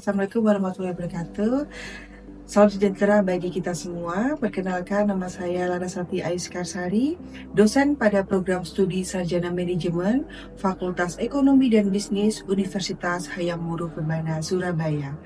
Assalamualaikum warahmatullahi wabarakatuh. Salam sejahtera bagi kita semua. Perkenalkan, nama saya Larasati Ais Karsari, dosen pada program studi Sarjana Manajemen Fakultas Ekonomi dan Bisnis Universitas Hayam Wuruk Perbana, Surabaya.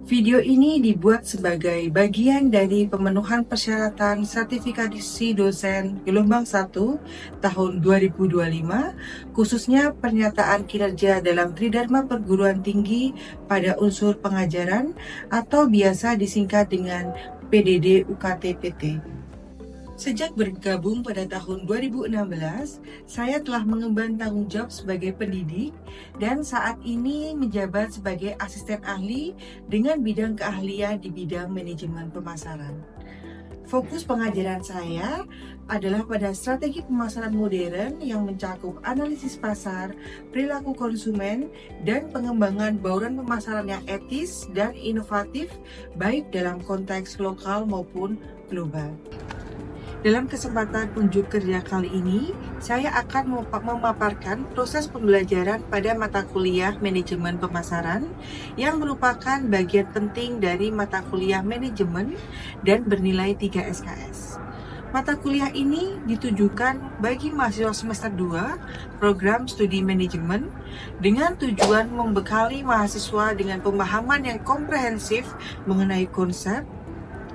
Video ini dibuat sebagai bagian dari pemenuhan persyaratan sertifikasi dosen gelombang 1 tahun 2025, khususnya pernyataan kinerja dalam Tridharma Perguruan Tinggi pada unsur pengajaran atau biasa disingkat dengan PDD UKT-PT. Sejak bergabung pada tahun 2016, saya telah mengemban tanggung jawab sebagai pendidik dan saat ini menjabat sebagai asisten ahli dengan bidang keahlian di bidang manajemen pemasaran. Fokus pengajaran saya adalah pada strategi pemasaran modern yang mencakup analisis pasar, perilaku konsumen, dan pengembangan bauran pemasaran yang etis dan inovatif baik dalam konteks lokal maupun global. Dalam kesempatan unjuk kerja kali ini, saya akan memaparkan proses pembelajaran pada mata kuliah manajemen pemasaran yang merupakan bagian penting dari mata kuliah manajemen dan bernilai 3 SKS. Mata kuliah ini ditujukan bagi mahasiswa semester 2 program studi manajemen dengan tujuan membekali mahasiswa dengan pemahaman yang komprehensif mengenai konsep,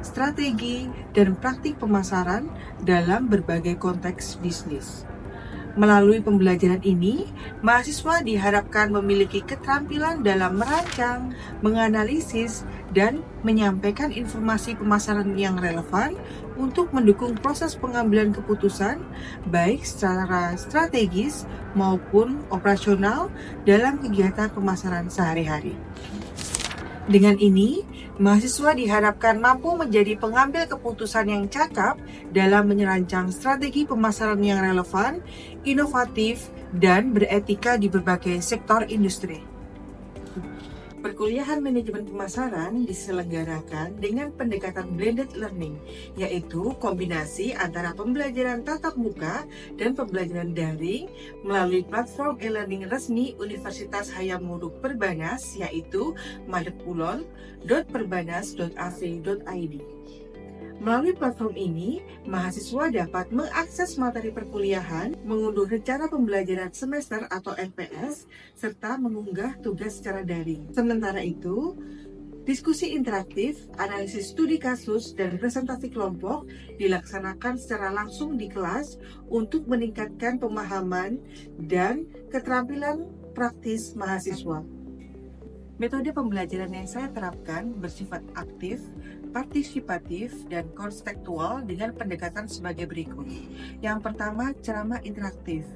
strategi, dan praktik pemasaran dalam berbagai konteks bisnis. Melalui pembelajaran ini, mahasiswa diharapkan memiliki keterampilan dalam merancang, menganalisis, dan menyampaikan informasi pemasaran yang relevan untuk mendukung proses pengambilan keputusan baik secara strategis maupun operasional dalam kegiatan pemasaran sehari-hari. Dengan ini, mahasiswa diharapkan mampu menjadi pengambil keputusan yang cakap dalam menyerancang strategi pemasaran yang relevan, inovatif, dan beretika di berbagai sektor industri. Perkuliahan manajemen pemasaran diselenggarakan dengan pendekatan blended learning, yaitu kombinasi antara pembelajaran tatap muka dan pembelajaran daring melalui platform e-learning resmi Universitas Hayam Wuruk Perbanas, yaitu madepulon.perbanas.ac.id. Melalui platform ini, mahasiswa dapat mengakses materi perkuliahan, mengunduh rencana pembelajaran semester atau RPS, serta mengunggah tugas secara daring. Sementara itu, diskusi interaktif, analisis studi kasus, dan presentasi kelompok dilaksanakan secara langsung di kelas untuk meningkatkan pemahaman dan keterampilan praktis mahasiswa. Metode pembelajaran yang saya terapkan bersifat aktif, partisipatif, dan konstekstual dengan pendekatan sebagai berikut. Yang pertama, ceramah interaktif.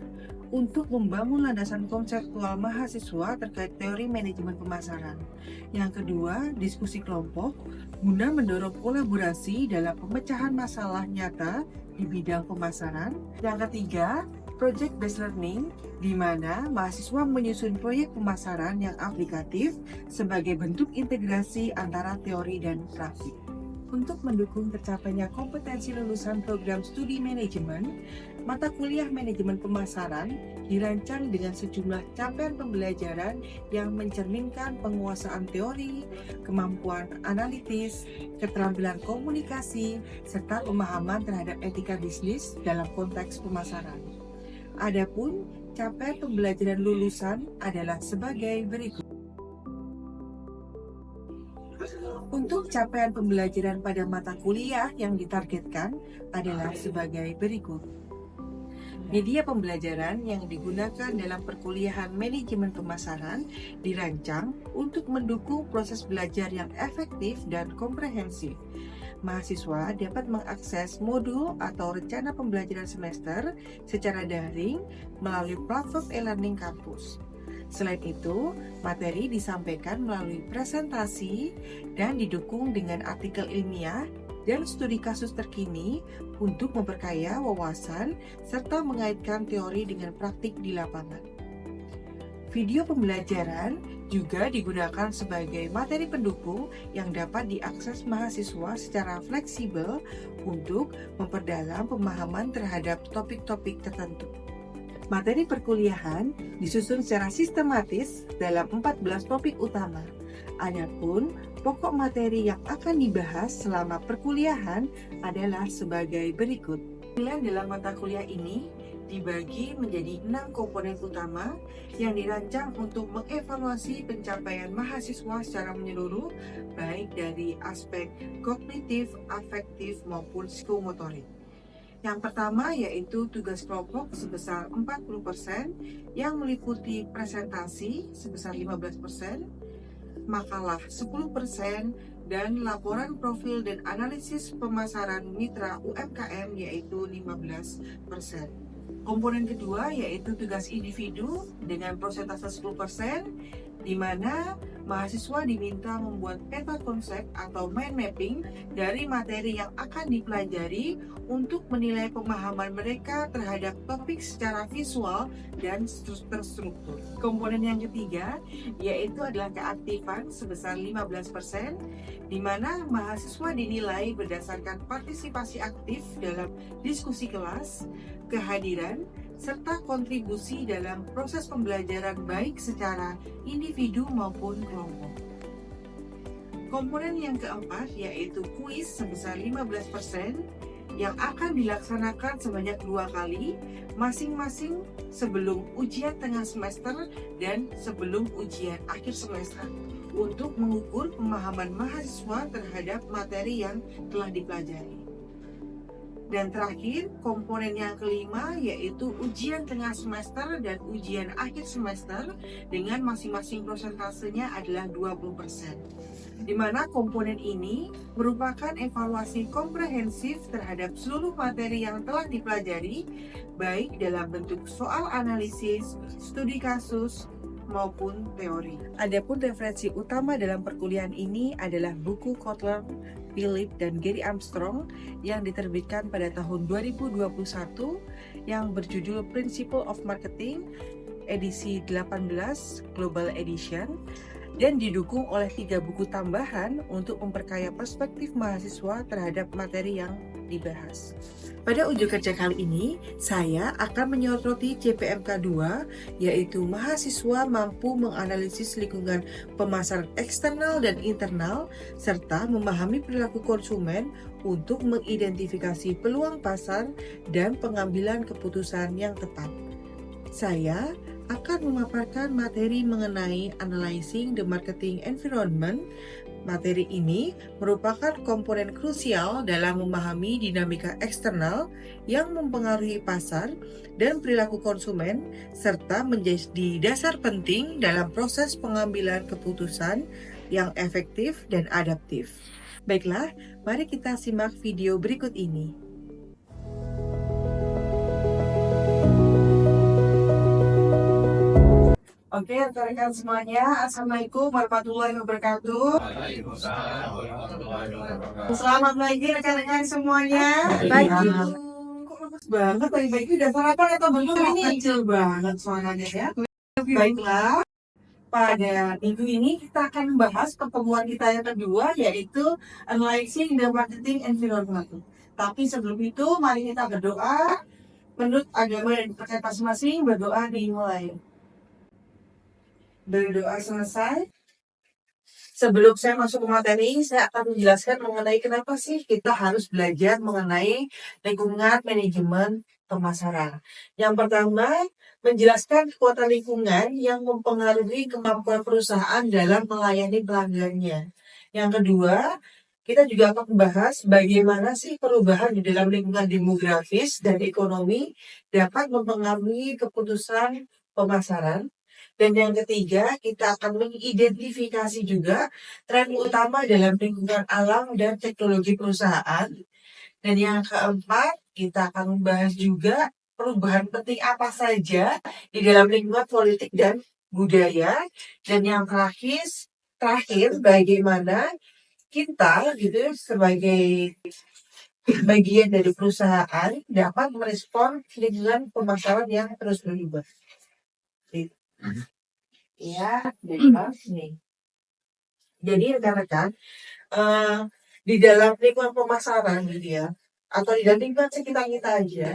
Untuk membangun landasan konseptual mahasiswa terkait teori manajemen pemasaran. Yang kedua, diskusi kelompok guna mendorong kolaborasi dalam pemecahan masalah nyata di bidang pemasaran. Yang ketiga, project based learning, di mana mahasiswa menyusun proyek pemasaran yang aplikatif sebagai bentuk integrasi antara teori dan praktik. Untuk mendukung tercapainya kompetensi lulusan program studi manajemen, mata kuliah manajemen pemasaran dirancang dengan sejumlah capaian pembelajaran yang mencerminkan penguasaan teori, kemampuan analitis, keterampilan komunikasi, serta pemahaman terhadap etika bisnis dalam konteks pemasaran. Adapun capaian pembelajaran lulusan adalah sebagai berikut. Untuk capaian pembelajaran pada mata kuliah yang ditargetkan adalah sebagai berikut. Media pembelajaran yang digunakan dalam perkuliahan manajemen pemasaran dirancang untuk mendukung proses belajar yang efektif dan komprehensif. Mahasiswa dapat mengakses modul atau rencana pembelajaran semester secara daring melalui platform e-learning kampus. Selain itu, materi disampaikan melalui presentasi dan didukung dengan artikel ilmiah dan studi kasus terkini untuk memperkaya wawasan serta mengaitkan teori dengan praktik di lapangan. Video pembelajaran juga digunakan sebagai materi pendukung yang dapat diakses mahasiswa secara fleksibel untuk memperdalam pemahaman terhadap topik-topik tertentu. Materi perkuliahan disusun secara sistematis dalam 14 topik utama. Adapun pokok materi yang akan dibahas selama perkuliahan adalah sebagai berikut. Pilihan dalam mata kuliah ini dibagi menjadi 6 komponen utama yang dirancang untuk mengevaluasi pencapaian mahasiswa secara menyeluruh, baik dari aspek kognitif, afektif, maupun psikomotorik. Yang pertama yaitu tugas kelompok sebesar 40% yang meliputi presentasi sebesar 15%, makalah 10%, dan laporan profil dan analisis pemasaran mitra UMKM yaitu 15%. Komponen kedua yaitu tugas individu dengan persentase 10%, di mana mahasiswa diminta membuat peta konsep atau mind mapping dari materi yang akan dipelajari untuk menilai pemahaman mereka terhadap topik secara visual dan terstruktur. Komponen yang ketiga yaitu adalah keaktifan sebesar 15%, di mana mahasiswa dinilai berdasarkan partisipasi aktif dalam diskusi kelas, kehadiran, serta kontribusi dalam proses pembelajaran baik secara individu maupun kelompok. Komponen yang keempat yaitu kuis sebesar 15% yang akan dilaksanakan sebanyak 2 kali, masing-masing sebelum ujian tengah semester dan sebelum ujian akhir semester, untuk mengukur pemahaman mahasiswa terhadap materi yang telah dipelajari. Dan terakhir, komponen yang kelima yaitu ujian tengah semester dan ujian akhir semester dengan masing-masing prosentasenya adalah 20%. Di mana komponen ini merupakan evaluasi komprehensif terhadap seluruh materi yang telah dipelajari, baik dalam bentuk soal analisis, studi kasus, maupun teori. Adapun referensi utama dalam perkuliahan ini adalah buku Kotler, Philip, dan Gary Armstrong yang diterbitkan pada tahun 2021 yang berjudul Principle of Marketing edisi 18 Global Edition, dan didukung oleh 3 buku tambahan untuk memperkaya perspektif mahasiswa terhadap materi yang dibahas. Pada uji kerja kali ini, saya akan menyoroti CPMK 2, yaitu mahasiswa mampu menganalisis lingkungan pemasaran eksternal dan internal, serta memahami perilaku konsumen untuk mengidentifikasi peluang pasar dan pengambilan keputusan yang tepat. Saya akan memaparkan materi mengenai Analyzing the Marketing Environment. Materi ini merupakan komponen krusial dalam memahami dinamika eksternal yang mempengaruhi pasar dan perilaku konsumen, serta menjadi dasar penting dalam proses pengambilan keputusan yang efektif dan adaptif. Baiklah, mari kita simak video berikut ini. Oke, rekan-rekan semuanya, Assalamualaikum warahmatullahi wabarakatuh. Selamat pagi rekan-rekan semuanya. Pagi. Kok lemes banget pagi-pagi, udah sarapan atau belum ini? Kecil banget suaranya ya. Baiklah, pada minggu ini kita akan membahas pertemuan kita yang kedua, yaitu Analyzing the Marketing Environment. Tapi sebelum itu, mari kita berdoa. Menurut agama dan percaya masing-masing, berdoa dimulai. Berdoa selesai. Sebelum saya masuk ke materi, saya akan menjelaskan mengenai kenapa sih kita harus belajar mengenai lingkungan manajemen pemasaran. Yang pertama, menjelaskan kekuatan lingkungan yang mempengaruhi kemampuan perusahaan dalam melayani pelanggannya. Yang kedua, kita juga akan membahas bagaimana sih perubahan di dalam lingkungan demografis dan ekonomi dapat mempengaruhi keputusan pemasaran. Dan yang ketiga, kita akan mengidentifikasi juga tren utama dalam lingkungan alam dan teknologi perusahaan. Dan yang keempat, kita akan membahas juga perubahan penting apa saja di dalam lingkungan politik dan budaya. Dan yang terakhir bagaimana kita gitu sebagai bagian dari perusahaan dapat merespon lingkungan pemasaran yang terus berubah. Ya, bebas nih. Jadi rekan-rekan, eh, di dalam lingkungan pemasaran gitu ya, atau di dalam lingkungan sekitar kita aja,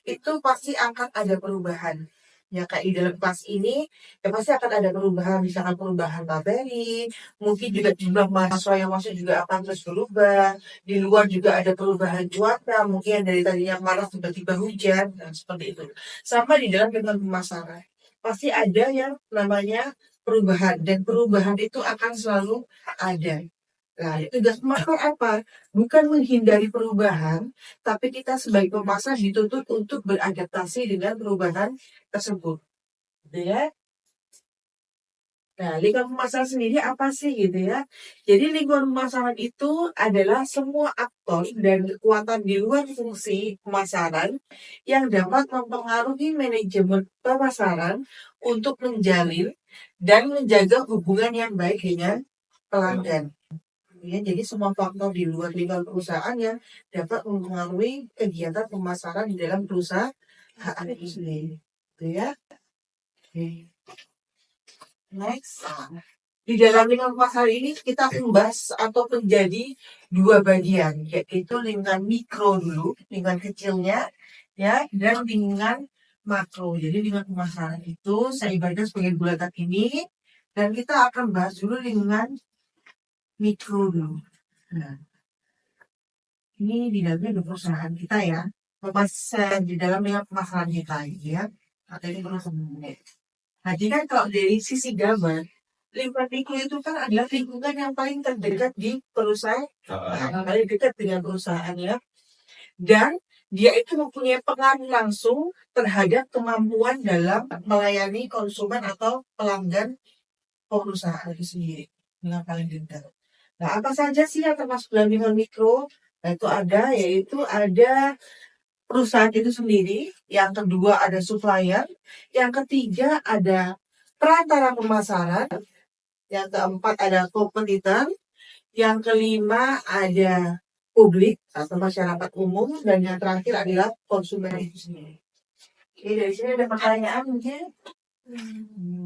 itu pasti akan ada perubahan. Ya kayak di dalam kelas ini, ya pasti akan ada perubahan, misalkan perubahan materi, mungkin juga jumlah mahasiswa yang masuk juga akan terus berubah. Di luar juga ada perubahan cuaca, mungkin dari tadinya panas tiba-tiba hujan, dan seperti itu. Sama di dalam lingkungan pemasaran. Pasti ada yang namanya perubahan, dan perubahan itu akan selalu ada. Nah, tugas pemasar apa? Bukan menghindari perubahan, tapi kita sebagai pemasar dituntut untuk beradaptasi dengan perubahan tersebut. Gitu ya. Nah, lingkungan pemasaran sendiri apa sih gitu ya? Jadi lingkungan pemasaran itu adalah semua aktor dan kekuatan di luar fungsi pemasaran yang dapat mempengaruhi manajemen pemasaran untuk menjalin dan menjaga hubungan yang baik dengan pelanggan. Ya, jadi semua faktor di luar lingkungan perusahaan yang dapat mempengaruhi kegiatan pemasaran di dalam perusahaan itu sendiri. Gitu ya. Oke. Next. Di dalam lingkungan pasar ini kita membahas atau menjadi dua bagian, yaitu lingkungan mikro dulu, lingkungan kecilnya, ya, dan lingkungan makro. Jadi lingkungan pemasaran itu saya ibaratkan sebagai bulatan ini, dan kita akan bahas dulu lingkungan mikro dulu. Nah, ini di dalamnya perusahaan kita ya, di dalam lingkungan pemasaran kita, ya. Atau ini perusahaan. Nah, jadi kan kalau dari sisi gambar, lingkungan mikro itu kan adalah lingkungan yang paling terdekat di perusahaan, paling dekat dengan perusahaan ya. Dan dia itu mempunyai pengaruh langsung terhadap kemampuan dalam melayani konsumen atau pelanggan perusahaan itu sendiri. Yang paling dekat. Nah, apa saja sih yang termasuk dalam lingkungan mikro? Nah, itu yaitu ada perusahaan itu sendiri, yang kedua ada supplier, yang ketiga ada perantara pemasaran, yang keempat ada kompetitor, yang kelima ada publik atau masyarakat umum, dan yang terakhir adalah konsumen itu sendiri. Oke, dari sini ada pertanyaan mungkin?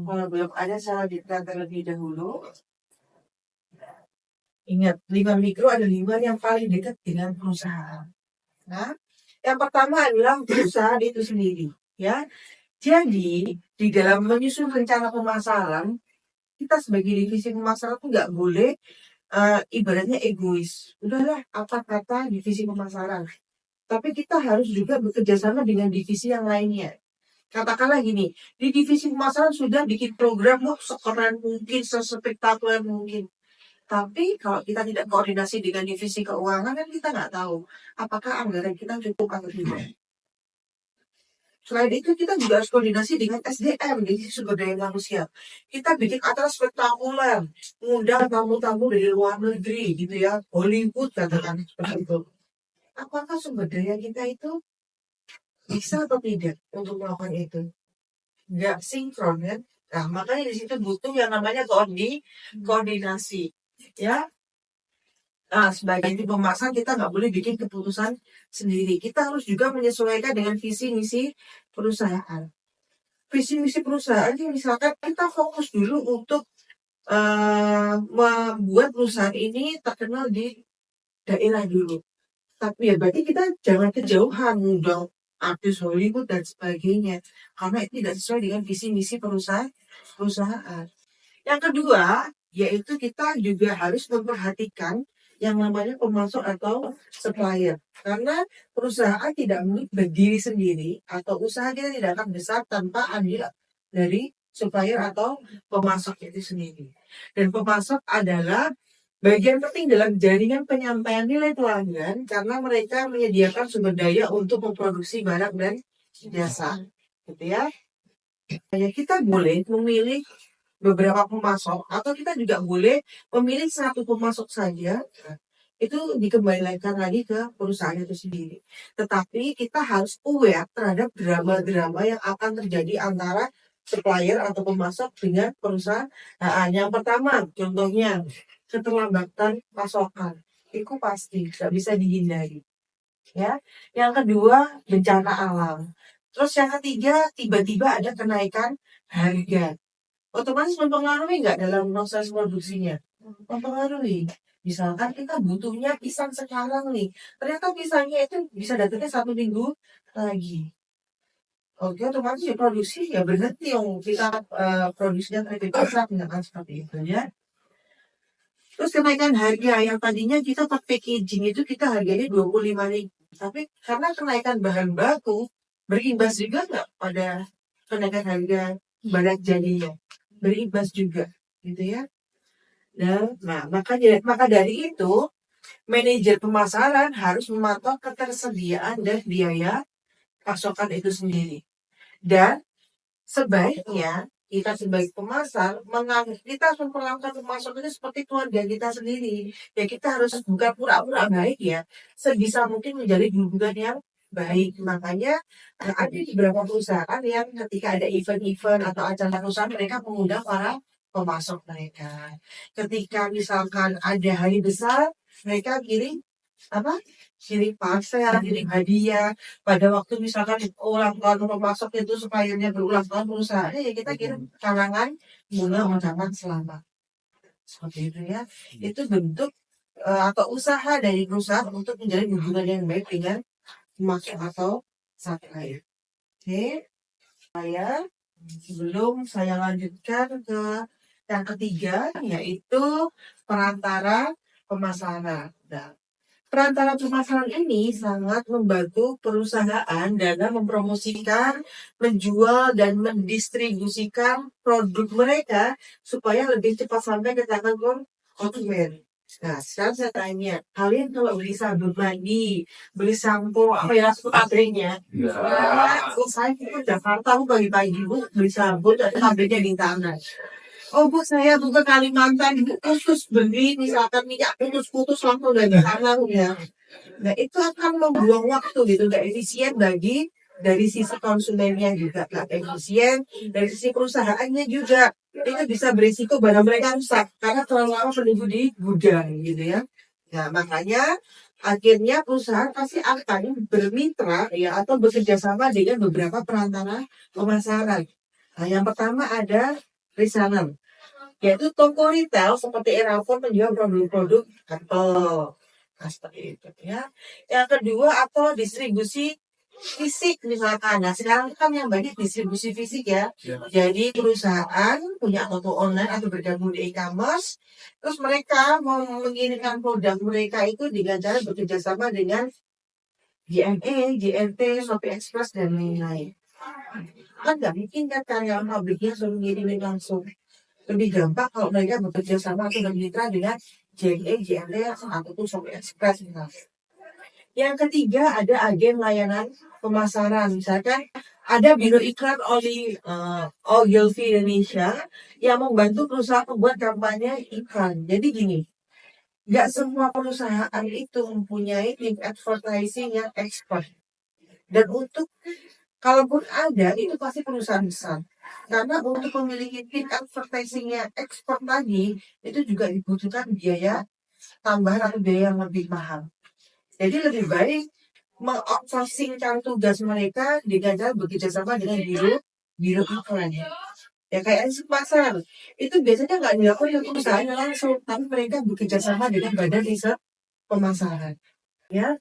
Kalau belum ada, saya lanjutkan terlebih dahulu. Ingat, lingkungan mikro ada lingkungan yang paling dekat dengan perusahaan. Nah, yang pertama adalah perusahaan itu sendiri, ya. Jadi, di dalam menyusun rencana pemasaran, kita sebagai divisi pemasaran tuh nggak boleh ibaratnya egois. Udahlah, apa kata divisi pemasaran. Tapi kita harus juga bekerja sama dengan divisi yang lainnya. Katakanlah gini, di divisi pemasaran sudah bikin program sekeren mungkin, sespektakuler mungkin. Tapi kalau kita tidak koordinasi dengan divisi keuangan, kan kita nggak tahu apakah anggaran kita cukup atau tidak. Selain itu, kita juga harus koordinasi dengan SDM, jadi sumber daya manusia. Kita bikin acara spektakuler, ngundang tamu-tamu dari luar negeri, gitu ya, Hollywood katakan seperti itu. Apakah sumber daya kita itu bisa atau tidak untuk melakukan itu? Nggak sinkron kan? Nah, makanya di situ butuh yang namanya koordinasi, ya. Nah, sebagai tim pemasaran kita nggak boleh bikin keputusan sendiri. Kita harus juga menyesuaikan dengan visi misi perusahaan. Visi misi perusahaan ini misalkan kita fokus dulu untuk membuat perusahaan ini terkenal di daerah dulu. Tapi ya berarti kita jangan kejauhan dong, artis Hollywood dan sebagainya, karena itu tidak sesuai dengan visi misi perusahaan. Yang kedua, yaitu kita juga harus memperhatikan yang namanya pemasok atau supplier. Karena perusahaan tidak mungkin berdiri sendiri atau usaha kita tidak akan besar tanpa andil dari supplier atau pemasok itu sendiri. Dan pemasok adalah bagian penting dalam jaringan penyampaian nilai pelanggan karena mereka menyediakan sumber daya untuk memproduksi barang dan jasa. Gitu ya. Ya, kita boleh memilih beberapa pemasok atau kita juga boleh memilih satu pemasok saja. Itu dikembalikan lagi ke perusahaan itu sendiri. Tetapi kita harus aware terhadap drama-drama yang akan terjadi antara supplier atau pemasok dengan perusahaan. Nah, yang pertama contohnya keterlambatan pasokan. Itu pasti tidak bisa dihindari. Ya. Yang kedua bencana alam. Terus yang ketiga tiba-tiba ada kenaikan harga. Otomatis mempengaruhi nggak dalam proses produksinya? Mempengaruhi. Misalkan kita butuhnya pisang sekarang nih, ternyata pisangnya itu bisa datangnya 1 minggu lagi. Oke, otomatis ya produksi ya berhenti yang kita produksinya terlebih besar, misalkan seperti itu ya. Terus kenaikan harga yang tadinya kita pakai packaging itu kita harganya 25.000, tapi karena kenaikan bahan baku berimbas juga nggak pada kenaikan harga barang jadinya? Berimbas juga, gitu ya. Nah, maka dari itu manajer pemasaran harus memantau ketersediaan dan biaya pasokan itu sendiri. Dan sebaiknya kita sebagai pemasar kita harus memperlakukan pemasok itu seperti keluarga kita sendiri. Ya kita harus bukan pura-pura baik ya, sebisa mungkin menjadi hubungan yang baik. Makanya ada beberapa perusahaan yang ketika ada event-event atau acara perusahaan mereka mengundang para pemasok mereka. Ketika misalkan ada hari besar, mereka kirim apa? Kirim parcel, kirim hadiah. Pada waktu misalkan ulang tahun pemasok itu supaya dia berulang tahun perusahaannya, ya kita kirim karangan bunga ucapan selamat. Seperti itu ya. Itu bentuk atau usaha dari perusahaan untuk menjalin hubungan yang baik dengan pemasok atau supplier. Oke, sebelum saya lanjutkan ke yang ketiga, yaitu perantara pemasaran. Nah, perantara pemasaran ini sangat membantu perusahaan dalam mempromosikan, menjual, dan mendistribusikan produk mereka supaya lebih cepat sampai ke tangan konsumen. Nah, sekarang saya tanya, kalian kalau beli sabun mandi, beli sampo, apa ya, pabriknya? Saya ke Jakarta, aku pagi-pagi, Bu, beli sabun, dan pabriknya di tangan. Oh Bu, saya ke Kalimantan, Bu, khusus beli misalkan minyak putus-putus langsung dari tangan ya. Nah itu akan membuang waktu gitu, nggak efisien dari sisi konsumennya juga, nggak efisien dari sisi perusahaannya juga. Itu bisa berisiko barang mereka rusak karena terlalu lama menunggu di gudang gitu ya. Nah makanya akhirnya perusahaan pasti akan bermitra ya atau bekerja sama dengan beberapa perantara pemasaran. Nah yang pertama ada reseller, yaitu toko retail seperti Erafon menjual produk-produk Apple. Nah, seperti itu ya. Yang kedua atau distribusi fisik misalkan. Nah, sekarang kan yang banyak distribusi fisik ya. Jadi perusahaan punya toko online atau bergabung di e-commerce, terus mereka mau mengirimkan produk mereka itu dengan cara bekerja sama dengan JNE, JNT, Shopee Express dan lain-lain. Kan nggak mungkin kan karyawan pabriknya suruh ngirimin langsung. Lebih gampang kalau mereka bekerja sama atau bermitra dengan JNE, JNT ataupun Shopee Express misalnya. Yang ketiga ada agen layanan pemasaran. Misalkan ada biro iklan Ogilvy Indonesia yang membantu perusahaan membuat kampanye iklan. Jadi gini, nggak semua perusahaan itu mempunyai tim advertising yang expert. Dan untuk kalaupun ada, itu pasti perusahaan besar. Karena untuk memiliki tim advertising yang expert lagi, itu juga dibutuhkan biaya tambahan atau biaya yang lebih mahal. Jadi lebih baik mengoutsourcingkan tugas mereka dengan cara bekerja sama dengan biro iklan. Ya kayak pasar, itu biasanya nggak dilakukan oleh perusahaan langsung, tapi mereka bekerja sama dengan badan riset pemasaran. Ya,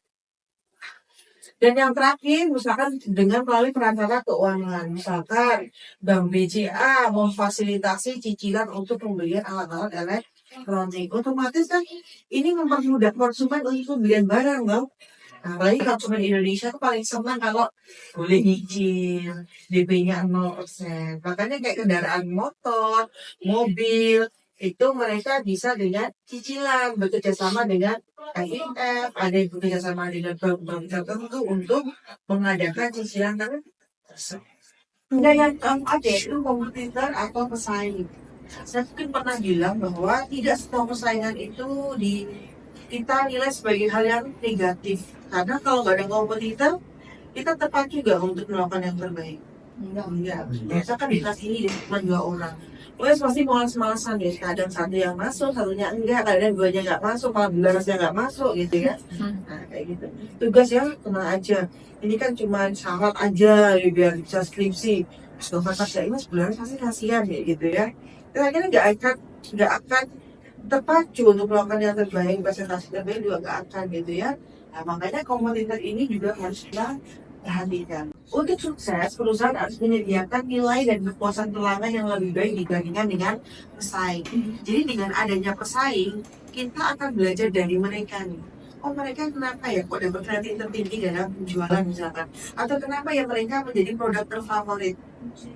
dan yang terakhir, misalkan dengan melalui perantara keuangan, misalkan Bank BCA memfasilitasi cicilan untuk pembelian alat-alat elektronik. Otomatis kan ini mempermudah konsumen untuk pembelian barang, loh. Apalagi konsumen Indonesia tuh paling senang kalau boleh nyicil, DP-nya 0%. Makanya kayak kendaraan motor, mobil, itu mereka bisa dengan cicilan, bekerja sama dengan IMF, ada yang bekerja sama dengan bank-bank tertentu untuk mengadakan cicilan tersebut. Nah yang ada itu kompetitor atau pesaing. Saya mungkin pernah bilang bahwa tidak semua persaingan itu kita nilai sebagai hal yang negatif. Karena kalau nggak ada kompetitor, kita tepat juga untuk melakukan yang terbaik. Enggak. Biasa kan di kelas ini cuma 2 orang. Wes pasti malas-malasan deh. Kadang satu yang masuk, satunya enggak. Kadang duanya nggak masuk, malah belarasnya nggak masuk gitu ya. Nah kayak gitu. Tugas ya tenang aja. Ini kan cuma syarat aja biar bisa skripsi. Dokter Pasca ini sebenarnya pasti kasihan ya gitu ya. Dan akhirnya nggak akan terpacu untuk melakukan yang terbaik, presentasi terbaik juga nggak akan gitu ya. Nah, makanya kompetitor ini juga harus kita perhatikan. Untuk sukses, perusahaan harus menyediakan nilai dan kepuasan pelanggan yang lebih baik dibandingkan dengan pesaing. Jadi dengan adanya pesaing, kita akan belajar dari mereka nih. Oh mereka kenapa ya kok dapat rating tertinggi dalam penjualan misalkan, atau kenapa ya mereka menjadi produk terfavorit.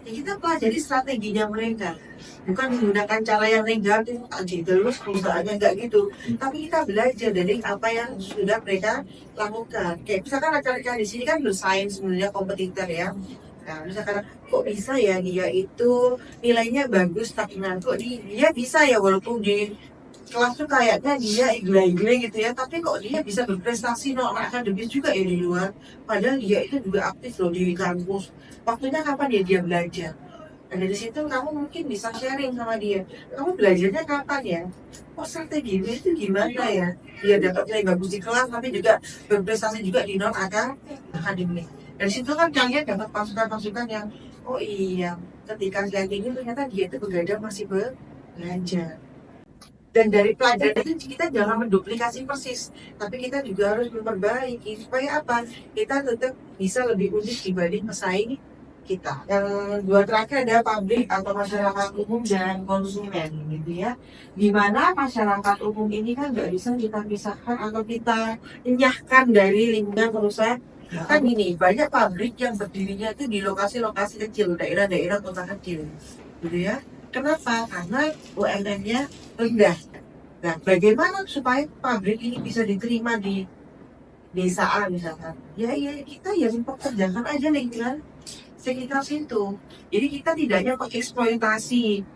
Ya, kita pelajari strateginya mereka, bukan menggunakan cara yang negatif aja terus perusahaannya nggak gitu, tapi kita belajar dari apa yang sudah mereka lakukan. Kayak misalkan rekan-rekan di sini kan bersaing sebenarnya kompetitor ya. Nah, misalkan kok bisa ya dia itu nilainya bagus tapi kok dia bisa ya walaupun di kelas tuh kayaknya dia igle-igle gitu ya, tapi kok dia bisa berprestasi non akademis juga ya di luar, padahal dia itu juga aktif loh di kampus. Waktunya kapan ya dia belajar? Nah, dari situ kamu mungkin bisa sharing sama dia. Kamu belajarnya kapan ya? Kok strategi itu gimana ya? Dia dapat nilai bagus di kelas, tapi juga berprestasi juga di non akademik. Dari situ kan kalian dapat masukan-masukan yang, oh iya, ketika lihat ini ternyata dia itu begadang masih belajar. Dan dari pelajaran itu kita jangan menduplikasi persis, tapi kita juga harus memperbaiki supaya apa? Kita tetap bisa lebih unik dibanding pesaing kita. Yang dua terakhir ada publik atau masyarakat umum dan konsumen gitu ya. Dimana masyarakat umum ini kan nggak bisa kita pisahkan atau kita enyahkan dari lingkungan perusahaan. Kan gini, banyak pabrik yang berdirinya itu di lokasi-lokasi kecil, daerah-daerah kota kecil gitu ya. Kenapa? Karena UMR-nya rendah. Nah, bagaimana supaya pabrik ini bisa diterima di desa A misalkan? Ya, ya kita ya mempekerjakan aja lingkungan sekitar situ. Jadi kita tidak hanya mengeksploitasi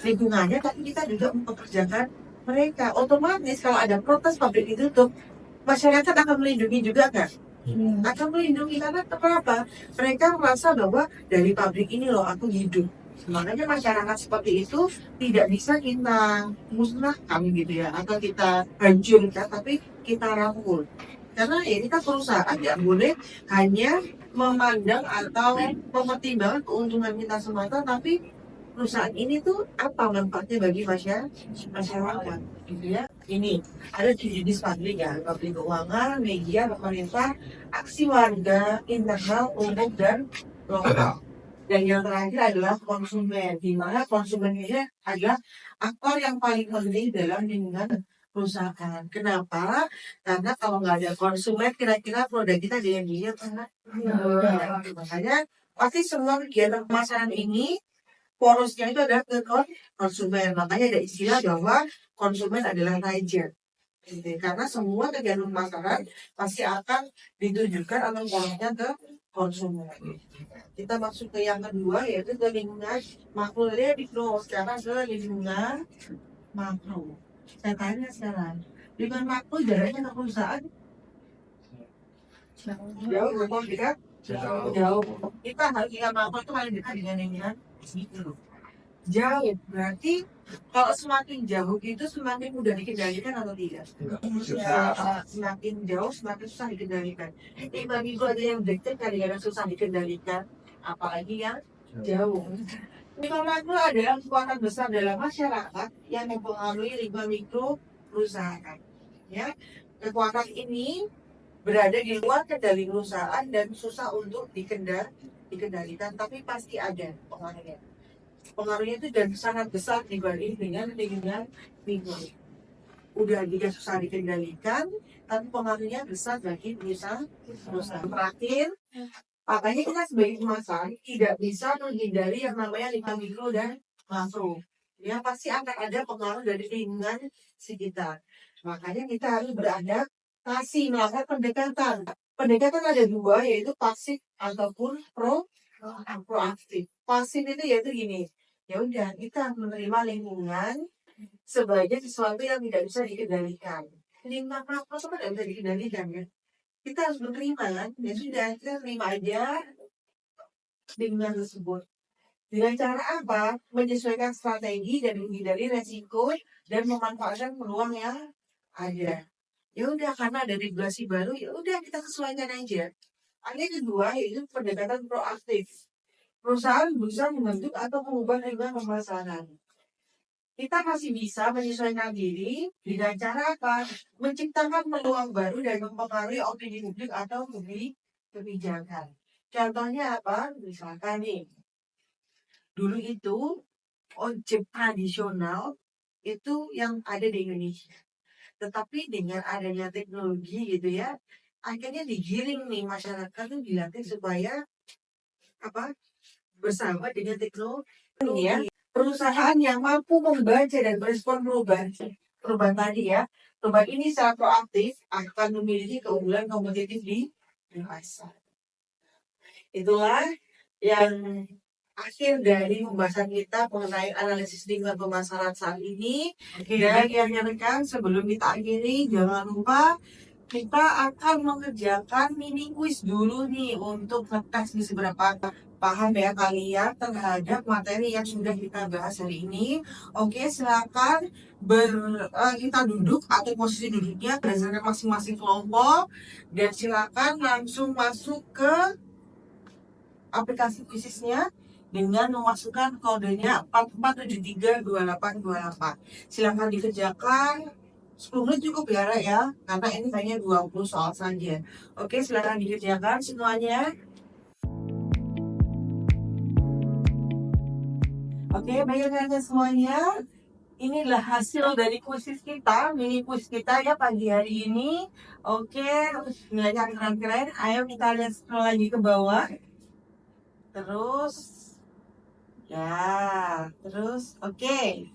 lingkungannya, tapi kita juga mempekerjakan mereka. Otomatis kalau ada protes pabrik ditutup, masyarakat akan melindungi juga kan? Akan melindungi karena kenapa? Mereka merasa bahwa dari pabrik ini loh aku hidup. Makanya masyarakat seperti itu tidak bisa kita musnahkan gitu ya, atau kita hancurkan, tapi kita rangkul. Karena ya kita perusahaan nggak boleh hanya memandang atau mempertimbangkan keuntungan kita semata, tapi perusahaan ini tuh apa manfaatnya bagi masyarakat gitu ya. Ini ada 7 jenis pabrik ya: pabrik keuangan, media, pemerintah, aksi warga, internal, umum, dan lokal. Dan yang terakhir adalah konsumen, di mana konsumen ini adalah aktor yang paling penting dalam lingkungan perusahaan. Kenapa? Karena kalau nggak ada konsumen, kira-kira produk kita dengan dia sangat. Makanya pasti semua kegiatan pemasaran ini porosnya itu adalah ke konsumen. Makanya ada istilah bahwa konsumen adalah raja. Gitu. Karena semua kegiatan pemasaran pasti akan ditujukan atau porosnya ke konsumen. Kita masuk ke yang kedua yaitu ke lingkungan makro dari mikro. Sekarang ke lingkungan makro. Saya tanya sekarang, lingkungan makro jaraknya ke perusahaan jauh, betul dekat? Jauh. Kita harus lingkungan makro itu paling dekat dengan lingkungan mikro. Jauh, berarti kalau semakin jauh itu semakin mudah dikendalikan atau tidak? Semakin jauh semakin susah dikendalikan. Lingkungan mikro ada yang dekat kadang-kadang susah dikendalikan, apalagi yang jauh. Lingkungan makro adalah kekuatan besar dalam masyarakat yang mempengaruhi lingkungan mikro perusahaan. Ya, kekuatan ini berada di luar kendali perusahaan dan susah untuk dikendalikan, tapi pasti ada pengaruhnya. Pengaruhnya itu dan sangat besar dibanding dengan lingkungan mikro. Udah juga susah dikendalikan, tapi pengaruhnya besar bagi perusahaan. Terakhir, makanya kita sebagai pemasaran tidak bisa menghindari yang namanya lingkungan mikro dan makro. Ya pasti akan ada pengaruh dari lingkungan sekitar. Makanya kita harus beradaptasi, melakukan pendekatan. Pendekatan ada dua, yaitu pasif ataupun proaktif. Pasif itu yaitu gini, ya udah kita menerima lingkungan sebagai sesuatu yang tidak bisa dikendalikan. Lingkungan makro itu kan tidak bisa dikendalikan ya. Kita harus menerima kan, ya sudah kita terima aja lingkungan tersebut. Dengan cara apa? Menyesuaikan strategi dan menghindari resiko dan memanfaatkan peluang yang ada. Ya udah karena ada regulasi baru, ya udah kita sesuaikan aja. Ada yang kedua yaitu pendekatan proaktif. perusahaan berusaha membentuk atau mengubah lingkungan pemasaran. Kita masih bisa menyesuaikan diri dengan cara apa? Menciptakan peluang baru dan mempengaruhi opini publik atau kebijakan. Contohnya apa? Misalkan nih, dulu itu ojek tradisional itu yang ada di Indonesia. Tetapi dengan adanya teknologi gitu ya, akhirnya digiring nih masyarakat tuh dilatih supaya apa? Bersama dengan teknologi ya. Perusahaan yang mampu membaca dan merespon perubahan tadi ya. Perubahan ini secara proaktif akan memiliki keunggulan kompetitif di pasar. Itulah yang akhir dari pembahasan kita mengenai analisis lingkungan pemasaran saat ini. Dan yang rekan, sebelum kita akhiri, jangan lupa kita akan mengerjakan mini quiz dulu nih untuk ngetes di seberapa paham ya kalian terhadap materi yang sudah kita bahas hari ini. Oke, silakan kita duduk atau posisi duduknya berdasarkan masing-masing kelompok dan silakan langsung masuk ke aplikasi quiznya dengan memasukkan kodenya 44732828. Silakan dikerjakan. 10 menit cukup ya, karena ini hanya 20 soal saja. Oke, silakan dikerjakan semuanya. Oke, baiklah semuanya. Inilah hasil dari kuisis kita, mini kuis kita ya pagi hari ini. Oke, nilainya keren-keren. Ayo kita lihat scroll lagi ke bawah. Terus, oke.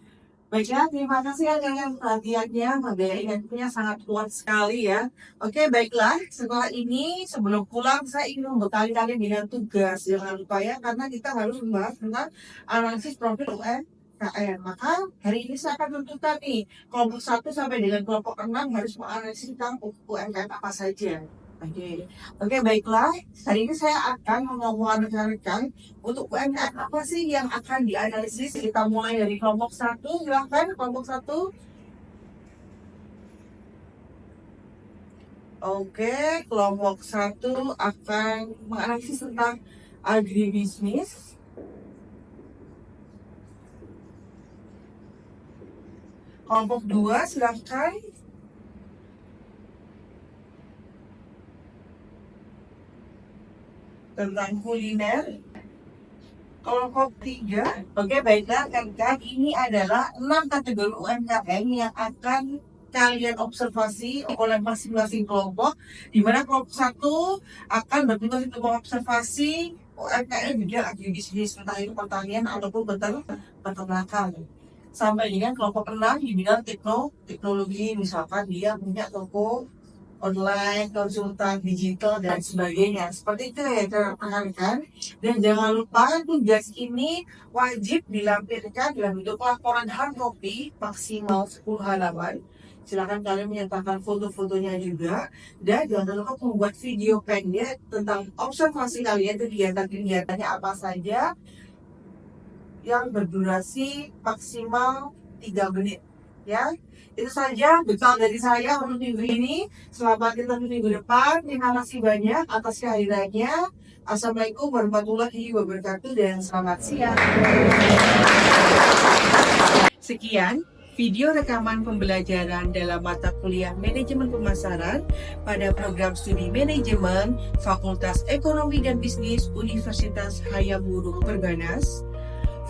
Baiklah, terima kasih ya dengan perhatiannya, materi ingatnya sangat kuat sekali ya. Oke, baiklah, setelah ini sebelum pulang saya ingin membekali kalian dengan tugas. Jangan lupa ya, karena kita harus membahas tentang analisis profil UMKM. Maka hari ini saya akan tentukan nih, kelompok 1 sampai dengan kelompok 6 harus menganalisis tentang UMKM apa saja. Oke, baiklah. Hari ini saya akan mengomongkan rekan-rekan untuk UMKM apa sih yang akan dianalisis. Kita mulai dari kelompok 1. Silahkan kelompok 1. Oke, kelompok 1 akan menganalisis tentang agribisnis. Kelompok 2 silahkan. Tentang kuliner. Kelompok 3, oke baiklah kan ini adalah 6 kategori UMKM yang akan kalian observasi oleh masing-masing kelompok, di mana kelompok 1 akan bertugas untuk mengobservasi UMKM juga agribisnis, entah itu pertanian ataupun peternakan. Sampai dengan kelompok 6 di bidang teknologi, misalkan dia punya toko online, konsultan digital, dan sebagainya. Seperti itu ya rekan-rekan. Dan jangan lupa tugas ini wajib dilampirkan dalam bentuk laporan hard copy maksimal 10 halaman. Silakan kalian menyertakan foto-fotonya juga. Dan jangan lupa membuat video pendek tentang observasi kalian, kegiatan-kegiatannya apa saja yang berdurasi maksimal 3 menit. Ya, itu saja bekal dari saya untuk minggu ini. Selamat ketemu minggu depan. Terima kasih banyak atas kehadirannya. Assalamualaikum warahmatullahi wabarakatuh dan selamat siang. Sekian video rekaman pembelajaran dalam mata kuliah Manajemen Pemasaran pada program studi Manajemen Fakultas Ekonomi dan Bisnis Universitas Hayam Wuruk Perbanas.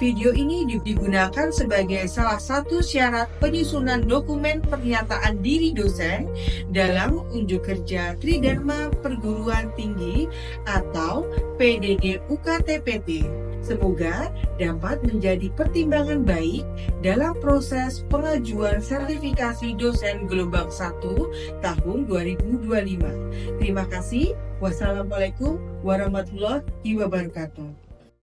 Video ini digunakan sebagai salah satu syarat penyusunan dokumen pernyataan diri dosen dalam unjuk kerja Tridharma Perguruan Tinggi atau PDD UKT-PT. Semoga dapat menjadi pertimbangan baik dalam proses pengajuan sertifikasi dosen gelombang 1 tahun 2025. Terima kasih. Wassalamualaikum warahmatullahi wabarakatuh.